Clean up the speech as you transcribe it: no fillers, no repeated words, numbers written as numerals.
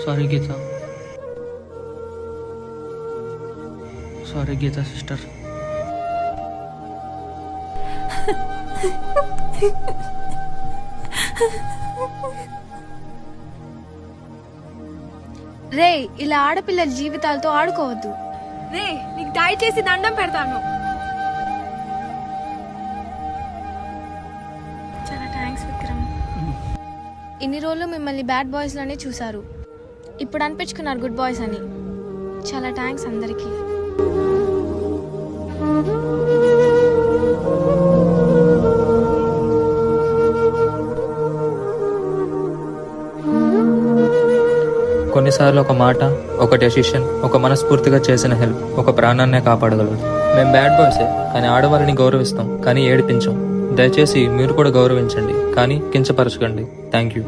Sorry గీత. Sorry గీత sister. రే, ఇలా ఆడపిల్లల జీవితాలతో ఆడుకోవద్దు. రే, నీకు దయచేసి దండం పెడతాను. చాలా థ్యాంక్స్ విక్రమ్. ఇన్ని రోజులు మిమ్మల్ని బ్యాడ్ బాయ్స్ లోనే చూసారు, ఇప్పుడు అనిపించుకున్నారు గుడ్ బాయ్స్ అని. చాలా థ్యాంక్స్ అందరికీ. కొన్నిసార్లు ఒక మాట, ఒక డెసిషన్, ఒక మనస్ఫూర్తిగా చేసిన హెల్ప్ ఒక ప్రాణాన్నే కాపాడగలదు. మేము బ్యాడ్ బాయ్సే, కానీ ఆడవాళ్ళని గౌరవిస్తాం, కానీ ఏడిపించాం. దయచేసి మీరు కూడా గౌరవించండి, కానీ కించపరచకండి. Thank you.